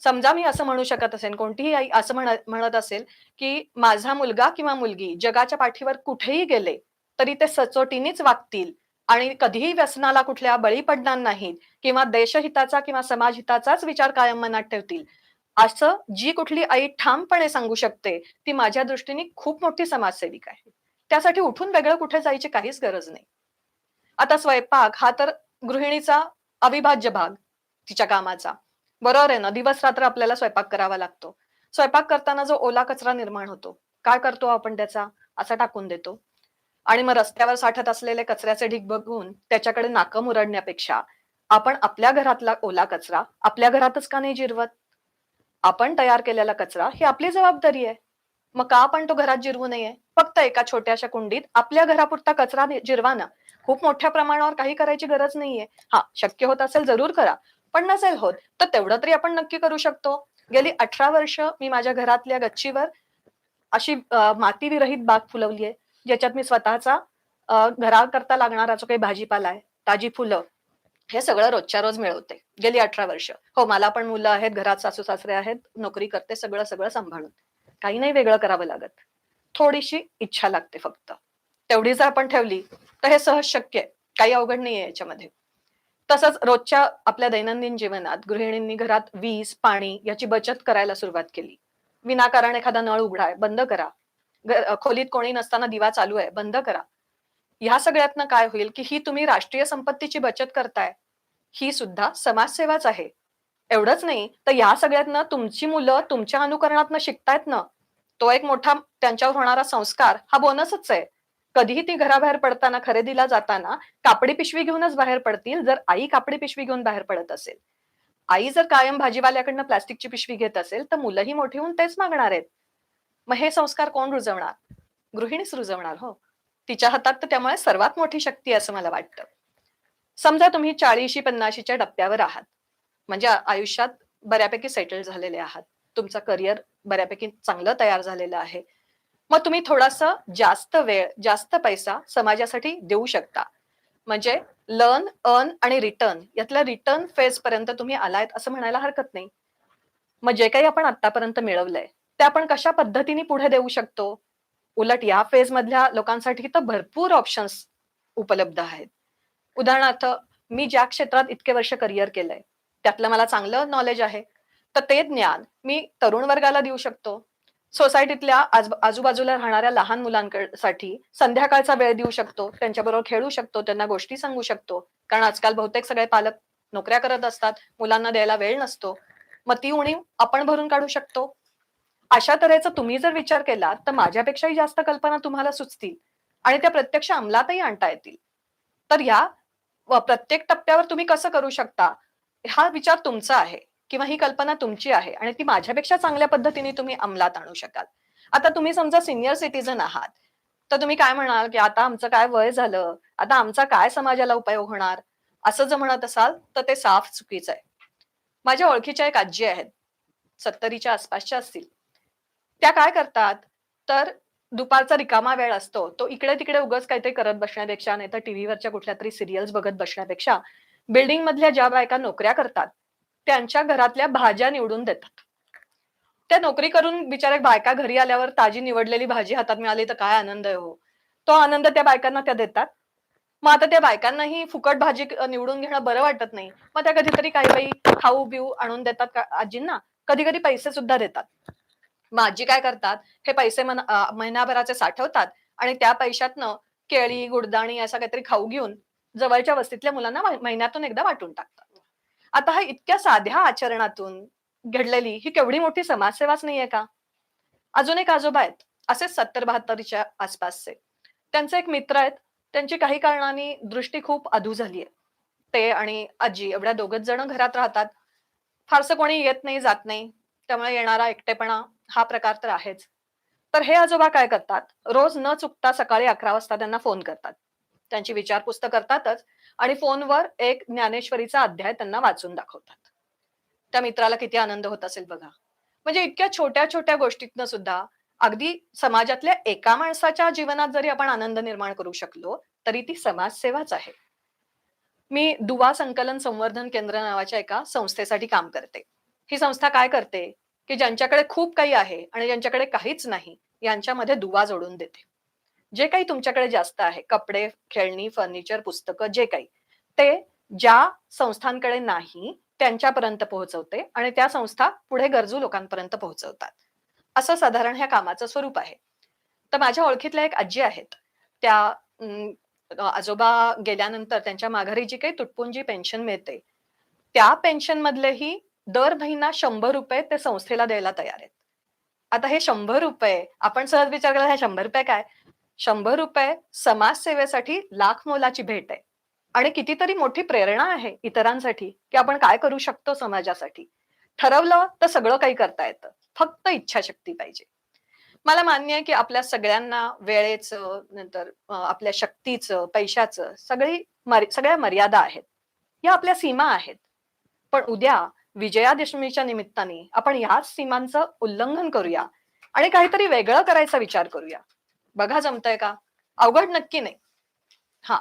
समजा मी असं म्हणू शकत असेल, कोणतीही आई असं म्हणत असेल, की माझा मुलगा किंवा मुलगी जगाच्या पाठीवर कुठेही गेले, तरी ते सचोटीनेच वागतील आणि कधीही व्यसनाला कुठल्या बळी पडणार नाहीत किंवा देशहिताचा किंवा समाजहिताचाच विचार कायम मनात ठेवतील. असं जी कुठली आई ठामपणे सांगू शकते, ती माझ्या दृष्टीने खूप मोठी समाजसेविका आहे. त्यासाठी उठून वेगळं कुठे जायची काहीच गरज नाही. आता स्वयंपाक हा तर गृहिणीचा अविभाज्य भाग तिच्या कामाचा. बरोबर आहे ना? दिवस-रात्र आपल्याला स्वयंपाक करावा लागतो. स्वयंपाक करताना जो ओला कचरा निर्माण होतो, काय करतो आपण त्याचा? असा टाकून देतो. आणि मग रस्त्यावर साठत असलेले कचऱ्याचे ढीग बघून त्याच्याकडे नाकं मुरडण्यापेक्षा आपण आपल्या घरातला ओला कचरा आपल्या घरातच का नाही जिरवत? आपण तयार केलेला कचरा ही आपली जबाबदारी आहे. मग का आपण तो घरात जिरवू नये? फक्त एका छोट्याशा कुंडीत आपल्या घरापुरता कचरा जिरवा ना. खूप मोठ्या प्रमाणावर काही करायची गरज नाहीये. शक्य होत असेल जरूर करा. पण नसेल होत तर तेवढं तरी आपण नक्की करू शकतो. गेली 18 वर्ष मी माझ्या घरातल्या गच्चीवर अशी माती विरहित बाग फुलवली आहे, ज्याच्यात मी स्वतःचा घराकरता लागणारा जो काही भाजीपाला आहे, ताजी फुलं, हे सगळं रोजच्या रोज मिळवते गेली 18 वर्ष. हो, मला पण मुलं आहेत, घरात सासू सासरे आहेत, नोकरी करते, सगळं सगळं सांभाळून. काही नाही वेगळं करावं लागत. थोडीशी इच्छा लागते फक्त. तेवढी जर आपण ठेवली तर हे सहज शक्य आहे. काही अवघड नाहीये याच्यामध्ये. तसंच रोजच्या आपल्या दैनंदिन जीवनात गृहिणींनी घरात वीज, पाणी याची बचत करायला सुरुवात केली. विनाकारण एखादा नळ उघडाय, बंद करा. खोलीत कोणी नसताना दिवा चालू आहे, बंद करा. ह्या सगळ्यातनं काय होईल, की ही तुम्ही राष्ट्रीय संपत्तीची बचत करताय. ही सुद्धा समाजसेवाच आहे. एवढंच नाही, तर या सगळ्यातनं तुमची मुलं तुमच्या अनुकरणातनं शिकतायत ना, तो एक मोठा त्यांच्यावर होणारा संस्कार हा बोनसच आहे. कधीही ती घराबाहेर पडताना, खरेदीला जाताना कापडी पिशवी घेऊनच बाहेर पडतील, जर आई कापडी पिशवी घेऊन बाहेर पडत असेल. आई जर कायम भाजीवाल्याकडनं प्लास्टिकची पिशवी घेत असेल, तर मुलंही मोठी होऊन तेच मागणार आहेत. मग हे संस्कार कोण रुजवणार? गृहिणीच रुजवणार हो. तिच्या हातात तर त्यामुळे सर्वात मोठी शक्ती आहे असं मला वाटतं. समजा तुम्ही 40-50च्या टप्प्यावर आहात. म्हणजे आयुष्यात बऱ्यापैकी सेटल झालेले आहात. तुमचं करिअर बऱ्यापैकी चांगलं तयार झालेलं आहे. मग तुम्ही थोडासा जास्त वेळ, जास्त पैसा समाजासाठी देऊ शकता. म्हणजे लर्न, अर्न आणि रिटर्न यातल्या रिटर्न फेज पर्यंत तुम्ही आलायत असं म्हणायला हरकत नाही. मग जे काही आपण आतापर्यंत मिळवलंय, ते आपण कशा पद्धतीने पुढे देऊ शकतो? उलट या फेज मधल्या लोकांसाठी तर भरपूर ऑप्शन्स उपलब्ध आहेत. उदाहरणार्थ, मी ज्या क्षेत्रात इतके वर्ष करिअर केलंय, त्यातलं मला चांगलं नॉलेज आहे. तर ते ज्ञान मी तरुण वर्गाला देऊ शकतो. सोसायटीतल्या आजूबाजूला राहणाऱ्या लहान मुलांसाठी संध्याकाळचा वेळ देऊ शकतो. त्यांच्याबरोबर खेळू शकतो, त्यांना गोष्टी सांगू शकतो. कारण आजकाल बहुतेक सगळे पालक नोकऱ्या करत असतात, मुलांना द्यायला वेळ नसतो. मग ती उणीव आपण भरून काढू शकतो. अशा तऱ्हेचा तुम्ही जर विचार केला तर माझ्यापेक्षाही जास्त कल्पना तुम्हाला सुचतील आणि त्या प्रत्यक्ष अंमलातही आणता येतील. तर या प्रत्येक टप्प्यावर तुम्ही कसं करू शकता, हा विचार तुमचा आहे किंवा ही कल्पना तुमची आहे आणि ती माझ्यापेक्षा चांगल्या पद्धतीने तुम्ही अंमलात आणू शकाल. आता तुम्ही समजा सिनियर सिटीजन आहात, तर तुम्ही काय म्हणाल, की आता आमचं काय वय झालं, आता आमचा काय समाजाला उपयोग होणार, असं जर म्हणत असाल तर ते साफ चुकीचं आहे. माझ्या ओळखीच्या एक आजी आहेत, 70च्या आसपासच्या असतील. त्या काय करतात, तर दुपारचा रिकामा वेळ असतो, तो इकडे तिकडे उगाच काहीतरी करत बसण्यापेक्षा, नाहीतर टीव्हीवरच्या कुठल्या तरी सिरियल्स बघत बसण्यापेक्षा, बिल्डिंग मधल्या ज्या बायका नोकऱ्या करतात, त्यांच्या घरातल्या भाज्या निवडून देतात. त्या नोकरी करून बिचाऱ्या बायका घरी आल्यावर ताजी निवडलेली भाजी हातात मिळाली तर काय आनंद आहे हो. तो आनंद त्या बायकांना त्या देतात. मग आता त्या बायकांनाही फुकट भाजी निवडून घेणं बरं वाटत नाही. मग त्या कधीतरी काही काही खाऊ बिऊ आणून देतात आजींना. कधी कधी पैसे सुद्धा देतात. मग आजी काय करतात, हे पैसे महिनाभराचे साठवतात आणि त्या पैशातनं केळी, गुडदाणी असं काहीतरी खाऊ घेऊन जवळच्या वस्तीतल्या मुलांना महिन्यातून एकदा वाटून टाकतात. आता हा इतक्या साध्या आचरणातून घडलेली ही केवढी मोठी समाजसेवाच नाहीये का? अजून एक आजोबा आहेत, असेच 70-72च्या आसपासचे. त्यांचे एक मित्र आहेत, त्यांची काही कारणाने दृष्टी खूप अधू झाली आहे. ते आणि आजी एवढ्या दोघच जण घरात राहतात. फारसं कोणी येत नाही, जात नाही. त्यामुळे येणारा एकटेपणा हा प्रकार तर आहेच. तर हे आजोबा काय करतात, रोज न चुकता सकाळी 11 वाजता त्यांना फोन करतात. त्यांची विचारपूस तर करतातच आणि फोनवर एक ज्ञानेश्वरीचा अध्याय त्यांना वाचून दाखवतात. त्या मित्राला किती आनंद होत असेल बघा. म्हणजे इतक्या छोट्या छोट्या गोष्टीतनं सुद्धा अगदी समाजातल्या एका माणसाच्या जीवनात जरी आपण आनंद निर्माण करू शकलो, तरी ती समाजसेवाच आहे. मी दुवा संकलन संवर्धन केंद्र नावाच्या एका संस्थेसाठी काम करते. ही संस्था काय करते, की ज्यांच्याकडे खूप काही आहे आणि ज्यांच्याकडे काहीच नाही, यांच्यामध्ये दुवा जोडून देते. जे काही तुमच्याकडे जास्त आहे, कपडे, खेळणी, फर्निचर, पुस्तकं जे काही, ते ज्या संस्थांकडे नाही त्यांच्यापर्यंत पोहोचवते आणि त्या संस्था पुढे गरजू लोकांपर्यंत पोहोचवतात. असं साधारण ह्या कामाचं स्वरूप आहे. तर माझ्या ओळखीतल्या एक आजी आहेत. त्या आजोबा गेल्यानंतर त्यांच्या माघारी जी काही तुटपुंजी पेन्शन मिळते, त्या पेन्शन मधलेही दर महिना ₹100 ते संस्थेला द्यायला तयार आहेत. आता हे ₹100 आपण सहज विचार केला, हे ₹100 काय? ₹100 समाजसेवेसाठी लाख मोलाची भेट आहे आणि कितीतरी मोठी प्रेरणा आहे इतरांसाठी, की आपण काय करू शकतो समाजासाठी. ठरवलं तर सगळं काही करता येतं. फक्त इच्छाशक्ती पाहिजे. मला मान्य आहे, की आपल्या सगळ्यांना वेळेचं, नंतर आपल्या शक्तीचं, पैशाचं सगळ्या मर्यादा आहेत. या आपल्या सीमा आहेत. पण उद्या विजयादशमीच्या निमित्ताने आपण ह्याच सीमांचं उल्लंघन करूया आणि काहीतरी वेगळं करायचा विचार करूया. बघा जमतंय का? अवघड नक्की नाही. हा,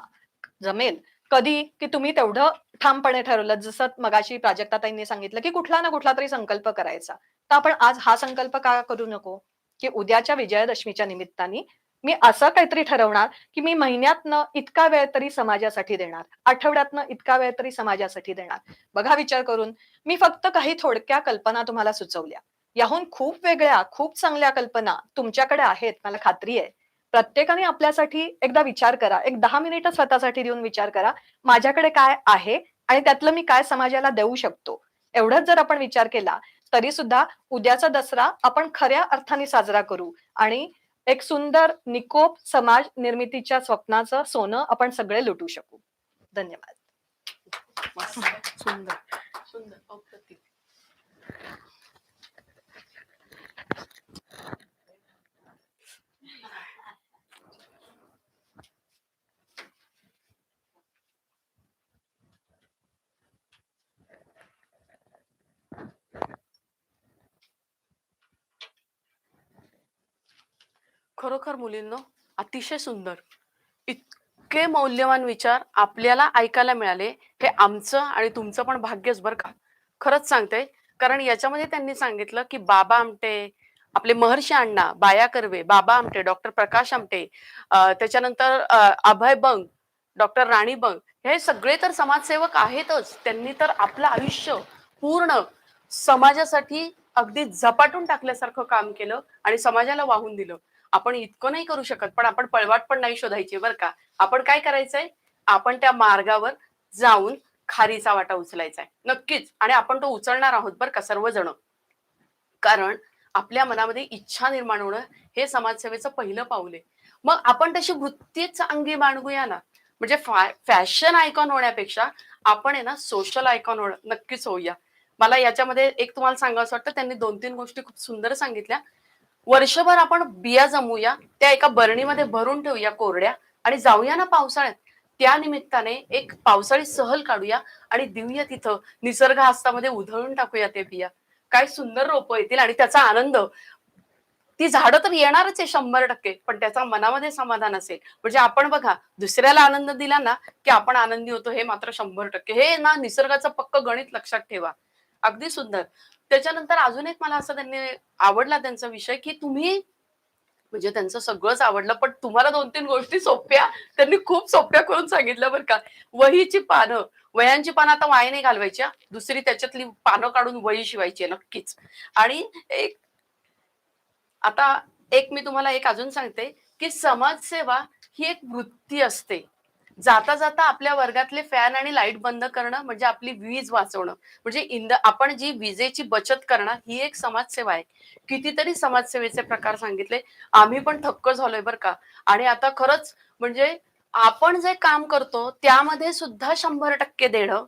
जमेल. कधी की तुम्ही तेवढं ठामपणे ठरवलं, जसं मगाशी प्राजक्ताताईंनी सांगितलं की कुठला ना कुठला तरी संकल्प करायचा. तर आपण आज हा संकल्प का करू नको, की उद्याच्या विजयादशमीच्या निमित्ताने मी असं काहीतरी ठरवणार की मी महिन्यातनं इतका वेळ तरी समाजासाठी देणार, आठवड्यातनं इतका वेळ तरी समाजासाठी देणार. बघा विचार करून, मी फक्त काही थोडक्या कल्पना तुम्हाला सुचवल्या. याहून खूप वेगळ्या, खूप चांगल्या कल्पना तुमच्याकडे आहेत, मला खात्री आहे. प्रत्येकाने आपल्यासाठी एकदा विचार करा, एक 10 मिनिटं स्वतःसाठी देऊन विचार करा, माझ्याकडे काय आहे आणि त्यातलं मी काय समाजाला देऊ शकतो. एवढंच जर आपण विचार केला तरी सुद्धा उद्याचा दसरा आपण खऱ्या अर्थाने साजरा करू आणि एक सुंदर निकोप समाज निर्मितीच्या स्वप्नाचं सोनं आपण सगळे लुटू शकू. धन्यवाद. मस्त. सुंदर सुंदर अप्रतिम. खरोखर मुलींनो, अतिशय सुंदर. इतके मौल्यवान विचार आपल्याला ऐकायला मिळाले, हे आमचं आणि तुमचं पण भाग्यच बरं का. खरंच सांगते, कारण याच्यामध्ये त्यांनी सांगितलं की बाबा आमटे, आपले महर्षी अण्णा, बाया कर्वे, बाबा आमटे, डॉक्टर प्रकाश आमटे, त्याच्यानंतर अभय बंग, डॉक्टर राणी बंग, हे सगळे तर समाजसेवक आहेतच. त्यांनी तर आपलं आयुष्य पूर्ण समाजासाठी अगदी झपाटून टाकल्यासारखं काम केलं आणि समाजाला वाहून दिलं. आपण इतकं नाही करू शकत, पण आपण पळवाट पण नाही शोधायची बरं का. आपण काय करायचंय, आपण त्या मार्गावर जाऊन खारीचा वाटा उचलायचा आहे नक्कीच, आणि आपण तो उचलणार आहोत बरं का सर्वजण. कारण आपल्या मनामध्ये इच्छा निर्माण होणं हे समाजसेवेचं पहिलं पाऊल आहे. मग आपण तशी वृत्तीच अंगी बाळगूया ना. म्हणजे फॅशन आयकॉन होण्यापेक्षा आपण आहे ना सोशल आयकॉन नक्कीच होऊया. मला याच्यामध्ये एक तुम्हाला सांगावं वाटतं, त्यांनी 2-3 गोष्टी खूप सुंदर सांगितल्या. वर्षभर आपण बिया जमवूया, त्या एका बरणीमध्ये भरून ठेवूया कोरड्या, आणि जाऊया ना पावसाळ्यात. त्या निमित्ताने एक पावसाळी सहल काढूया आणि देऊया तिथं निसर्ग हस्तामध्ये उधळून टाकूया ते बिया. काय सुंदर रोपं येतील आणि त्याचा आनंद. ती झाडं तर येणारच आहे 100%, पण त्याचा मनामध्ये समाधान असेल. म्हणजे आपण बघा, दुसऱ्याला आनंद दिला ना की आपण आनंदी होतो, हे मात्र 100%. हे ना निसर्गाचं पक्क गणित लक्षात ठेवा. अगदी सुंदर. त्याच्यानंतर अजून एक मला असं त्यांनी आवडला त्यांचा विषय, की तुम्ही म्हणजे त्यांचं सगळंच आवडलं, पण तुम्हाला 2-3 गोष्टी सोप्या त्यांनी खूप सोप्या करून सांगितलं बरं का. वहीची पानं, वह्यांची पानं आता वाया नाही घालवायची हा. दुसरी त्याच्यातली पानं काढून वही शिवायची आहे नक्कीच. आणि एक आता एक मी तुम्हाला एक अजून सांगते, की समाजसेवा ही एक वृत्ती असते. जाता जाता आपल्या वर्गातले फॅन आणि लाईट बंद करणं म्हणजे आपली वीज वाचवणं. म्हणजे आपण जी विजेची बचत करणं ही एक समाजसेवा आहे. कितीतरी समाजसेवेचे प्रकार सांगितले. आम्ही पण थक्क झालोय बरं का. आणि आता खरंच म्हणजे आपण जे काम करतो त्यामध्ये सुद्धा 100% देणं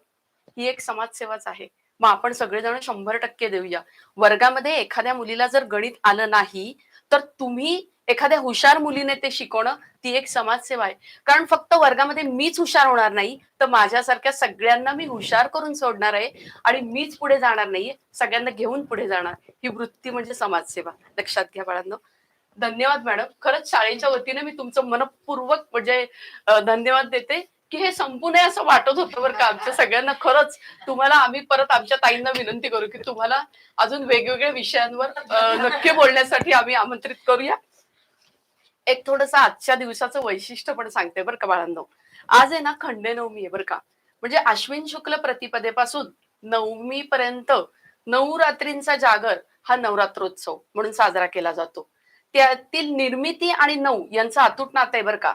ही एक समाजसेवाच आहे. मग आपण सगळेजण 100% देऊया. वर्गामध्ये एखाद्या मुलीला जर गणित आलं नाही, तर तुम्ही एखाद्या हुशार मुलीने ते शिकवणं ती एक समाजसेवा आहे. कारण फक्त वर्गामध्ये मीच हुशार होणार नाही, तर माझ्यासारख्या सगळ्यांना मी हुशार करून सोडणार आहे आणि मीच पुढे जाणार नाहीये, सगळ्यांना घेऊन पुढे जाणार. ही वृत्ती म्हणजे समाजसेवा. लक्षात घ्या बाळांनो. धन्यवाद मॅडम. खरंच शाळेच्या वतीने मी तुमचं मनपूर्वक म्हणजे धन्यवाद देते, की हे संपू नये असं वाटत होतं बरं का आमच्या सगळ्यांना. खरंच तुम्हाला आम्ही परत आमच्या ताईंना विनंती करू, की तुम्हाला अजून वेगवेगळ्या विषयांवर नक्की बोलण्यासाठी आम्ही आमंत्रित करूया. एक थोडस आजच्या दिवसाचं वैशिष्ट्य पण सांगते बरं का बाळांनो. आज आहे ना खंडेनवमी आहे बरं का. म्हणजे अश्विन शुक्ल प्रतिपदेपासून नवमी पर्यंत 9 रात्रींचा जागर हा नवरात्रोत्सव म्हणून साजरा केला जातो. त्यातील निर्मिती आणि 9 यांचं अतूट नातं आहे बरं का.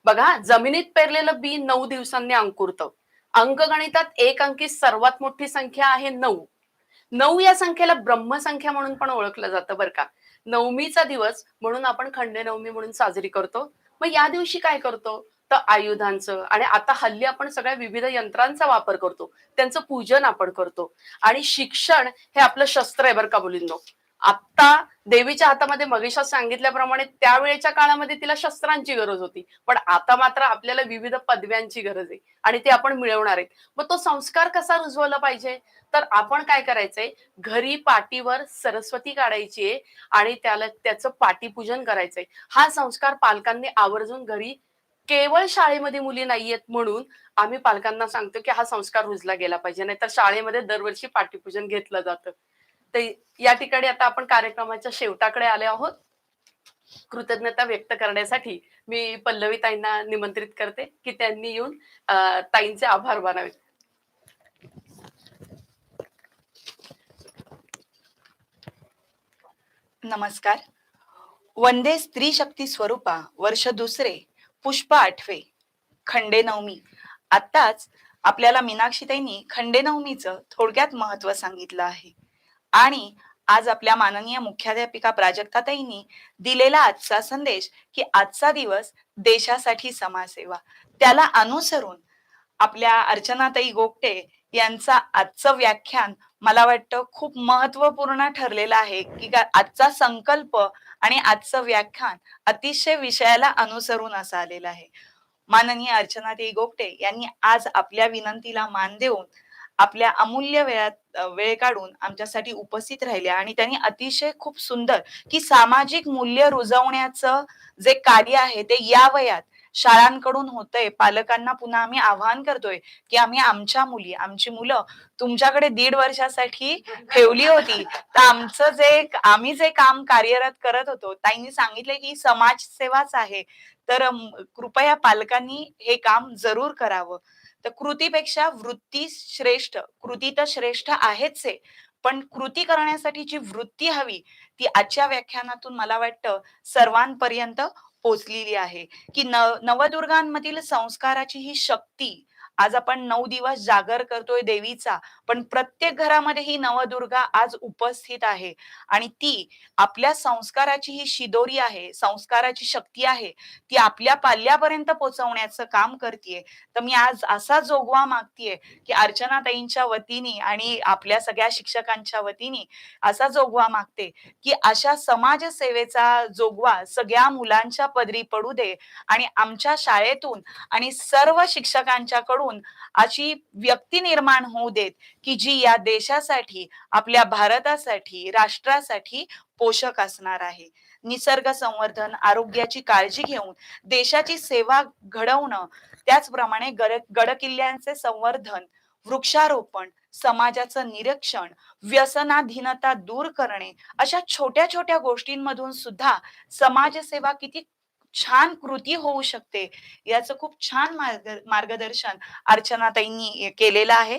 बघा, जमिनीत पेरलेलं बी 9 दिवसांनी अंकुरतं. अंकगणितात एक अंकी सर्वात मोठी संख्या आहे 9. 9 या संख्येला ब्रह्मसंख्या म्हणून पण ओळखलं जातं बरं का. नवमीचा दिवस म्हणून आपण खंडेनवमी म्हणून साजरी करतो. मग या दिवशी काय करतो, तर आयुधांचं आणि आता हल्ली आपण सगळ्या विविध यंत्रांचा वापर करतो, त्यांचं पूजन आपण करतो. आणि शिक्षण हे आपलं शस्त्र आहे बरं का मुलींनो. आता देवीच्या हातामध्ये मगेशात सांगितल्याप्रमाणे त्यावेळेच्या काळामध्ये तिला शस्त्रांची गरज होती, पण आता मात्र आपल्याला विविध पदव्यांची गरज आहे आणि ते आपण मिळवणार आहेत. मग तो संस्कार कसा रुजवला पाहिजे? तर आपण काय करायचंय, घरी पाटीवर सरस्वती काढायची आहे आणि त्याचं पाटीपूजन करायचंय. हा संस्कार पालकांनी आवर्जून घरी, केवळ शाळेमध्ये मुली नाहीयेत म्हणून आम्ही पालकांना सांगतो की हा संस्कार रुजला गेला पाहिजे, नाहीतर शाळेमध्ये दरवर्षी पाटीपूजन घेतलं जातं. तर या ठिकाणी आता आपण कार्यक्रमाच्या शेवटाकडे आले आहोत. कृतज्ञता व्यक्त करण्यासाठी मी पल्लवी ताईंना निमंत्रित करते की त्यांनी येऊन ताईंचे आभार मानावेत. नमस्कार. वंदे स्त्री शक्ती स्वरूपा वर्ष दुसरे पुष्प आठवे खंडेनवमी. आत्ताच आपल्याला मीनाक्षीताईंनी खंडेनवमीचं थोडक्यात महत्व सांगितलं आहे आणि आज आपल्या माननीय मुख्याध्यापिका प्राजक्ताताईंनी दिलेला आजचा संदेश की आजचा दिवस देशासाठी समाजसेवा, त्याला अनुसरून आपल्या अर्चनाताई गोगटे यांचा आजचं व्याख्यान मला वाटतं खूप महत्वपूर्ण ठरलेलं आहे की आजचा संकल्प आणि आजचं व्याख्यान अतिशय विषयाला अनुसरून असं आलेलं आहे. माननीय अर्चनाताई गोगटे यांनी आज आपल्या विनंतीला मान देऊन आपल्या अमूल्य वेळ काढून आमच्यासाठी उपस्थित राहिल्या आणि त्यांनी अतिशय खूप सुंदर की सामाजिक मूल्य रुजवण्याचं जे कार्य आहे ते या वयात शाळांकडून होतंय. पालकांना पुन्हा आम्ही आवाहन करतोय की आम्ही आमच्या मुली, आमची मुलं तुमच्याकडे 1.5 वर्षासाठी ठेवली होती, तर आम्ही जे काम कार्यरत करत होतो, ताईंनी सांगितले की समाजसेवाच आहे, तर कृपया पालकांनी हे काम जरूर करावं. तर कृतीपेक्षा वृत्ती श्रेष्ठ, कृती तर श्रेष्ठ आहेच आहे, पण कृती करण्यासाठी जी वृत्ती हवी ती आजच्या व्याख्यानातून मला वाटतं सर्वांपर्यंत पोचलेली आहे की नवदुर्गांमधील संस्काराची ही शक्ती. आज आपण 9 दिवस जागर करतोय देवीचा, पण प्रत्येक घरामध्ये ही नवदुर्गा आज उपस्थित आहे आणि ती आपल्या संस्काराची ही शिदोरी आहे, संस्काराची शक्ती आहे, ती आपल्या पाल्यापर्यंत पोहोचवण्याचं काम करतेय. तर मी आज असा जोगवा मागतेय की अर्चनाताईंच्या वतीने आणि आपल्या सगळ्या शिक्षकांच्या वतीने असा जोगवा मागते की अशा समाजसेवेचा जोगवा सगळ्या मुलांच्या पदरी पडू दे आणि आमच्या शाळेतून आणि सर्व शिक्षकांच्याकडून अशी व्यक्ती निर्माण होऊ देत की जी या देशासाठी, आपल्या भारतासाठी, राष्ट्रासाठी पोषक असणार आहे. निसर्ग संवर्धन, आरोग्याची काळजी घेऊन देशाची सेवा घडवणं, त्याचप्रमाणे गडकिल्ल्यांचे संवर्धन, वृक्षारोपण, समाजाचं निरीक्षण, व्यसनाधीनता दूर करणे, अशा छोट्या छोट्या गोष्टींमधून सुद्धा समाजसेवा किती छान कृती होऊ शकते याचं खूप छान मार्गदर्शन अर्चनाताईंनी केलेलं आहे.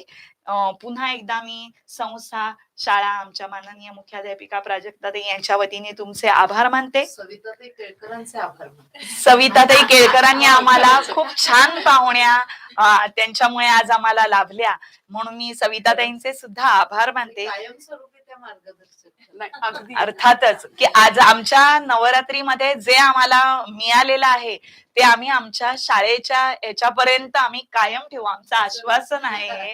पुन्हा एकदा मी संस्था, शाळा, आमच्या माननीय मुख्याध्यापिका प्राजक्ताताई यांच्या वतीने तुमचे आभार मानते. सविताताई केळकरांचे आभार मानते. सविताताई केळकरांनी आम्हाला खूप छान पाहुण्या त्यांच्यामुळे आज आम्हाला लाभल्या, म्हणून मी सविताताईंचे सुद्धा आभार मानते. कायमस्वरूपी त्या मार्गदर्शक. नाही, अगदी अर्थातच की आज आमच्या नवरात्रीमध्ये जे आम्हाला मिळालेलं आहे ते आम्ही आमच्या शाळेच्या याच्यापर्यंत आम्ही कायम ठेवू, आमचं आश्वासन आहे.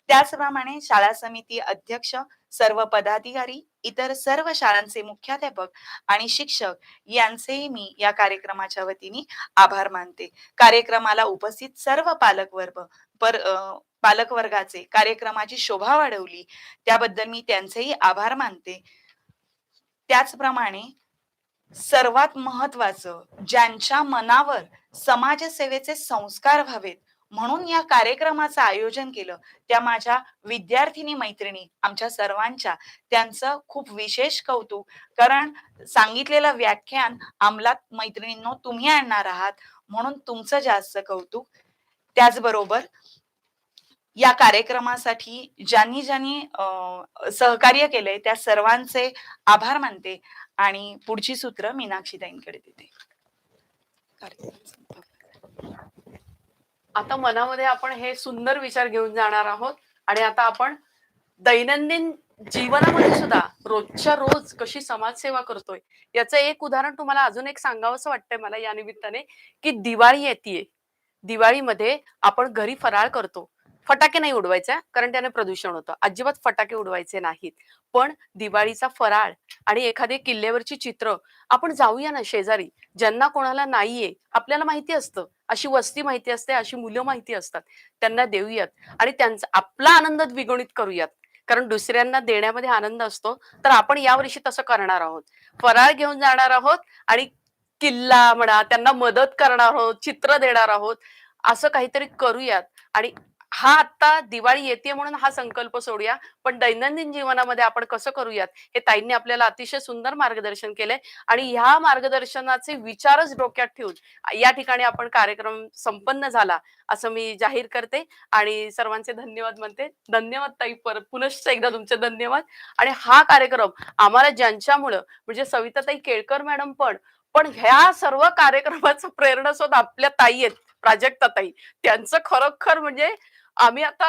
त्याचप्रमाणे शाळा समिती अध्यक्ष, सर्व पदाधिकारी, इतर सर्व शाळांचे मुख्याध्यापक आणि शिक्षक यांचेही मी या कार्यक्रमाच्या वतीने आभार मानते. कार्यक्रमाला उपस्थित सर्व पालकवर्गाचे कार्यक्रमाची शोभा वाढवली त्याबद्दल मी त्यांचेही आभार मानते. त्याचप्रमाणे सर्वात महत्वाचं, ज्यांच्या मनावर समाजसेवेचे संस्कार व्हावेत म्हणून या कार्यक्रमाचं आयोजन केलं त्या माझ्या विद्यार्थिनी मैत्रिणी, आमच्या सर्वांच्या, त्यांचं खूप विशेष कौतुक. कारण सांगितलेलं व्याख्यान अंमलात मैत्रिणींनो तुम्ही आणणार आहात, म्हणून तुमचं जास्त कौतुक. त्याचबरोबर या कार्यक्रमासाठी ज्यांनी ज्यांनी सहकार्य केलंय त्या सर्वांचे आभार मानते आणि पुढची सूत्र मीनाक्षीताईंकडे देते. आता मनामध्ये आपण हे सुंदर विचार घेऊन जाणार आहोत आणि आता आपण दैनंदिन जीवनामध्ये सुद्धा रोजच्या रोज कशी समाजसेवा करतोय याचं एक उदाहरण तुम्हाला अजून एक सांगावंसं वाटतंय मला या निमित्ताने की दिवाळी येतेय. दिवाळीमध्ये आपण घरी फराळ करतो. फटाके नाही उडवायचे कारण त्याने प्रदूषण होतं. अजिबात फटाके उडवायचे नाहीत. पण दिवाळीचा फराळ आणि एखादी किल्ल्यावरची चित्र आपण जाऊया ना शेजारी, ज्यांना कोणाला नाहीये, आपल्याला माहिती असतं, अशी वस्ती माहिती असते, अशी मुलं माहिती असतात. त्यांना देऊयात आणि त्यांचा आपला आनंद द्विगुणित करूयात. कारण दुसऱ्यांना देण्यामध्ये आनंद असतो, तर आपण यावर्षी तसं करणार आहोत. फराळ घेऊन जाणार आहोत आणि किल्ला म्हणा, त्यांना मदत करणार आहोत, चित्र देणार आहोत. असं काहीतरी करूयात आणि हा आत्ता दिवाळी येते म्हणून हा संकल्प सोडूया. पण दैनंदिन जीवनामध्ये आपण कसं करूयात, हे ताईंनी आपल्याला अतिशय सुंदर मार्गदर्शन केलंय आणि ह्या मार्गदर्शनाचे विचारच डोक्यात ठेवून या ठिकाणी आपण कार्यक्रम संपन्न झाला, असं मी जाहीर करते आणि सर्वांचे धन्यवाद म्हणते. धन्यवाद ताई, परत पुनश्च एकदा तुमचे धन्यवाद. आणि हा कार्यक्रम आम्हाला ज्यांच्यामुळं म्हणजे सविताताई केळकर मॅडम पण ह्या सर्व कार्यक्रमाचा प्रेरणास्रोत आपल्या ताई आहेत, प्राजक्ता ताई. त्यांचं खरोखर म्हणजे आम्ही आता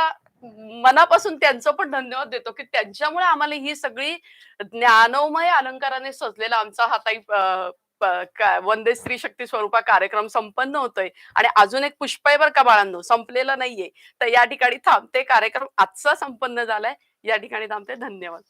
मनापासून त्यांचं पण धन्यवाद देतो, की त्यांच्यामुळे आम्हाला ही सगळी ज्ञानोमय अलंकाराने सजलेला आमचा हा ताई वंदे स्त्री शक्ती स्वरूपा कार्यक्रम संपन्न होतोय आणि अजून एक पुष्प आहे बरं का बाळांनो, संपलेला नाहीये. तर या ठिकाणी थांबते. कार्यक्रम आजचा संपन्न झालाय. या ठिकाणी थांबते. धन्यवाद.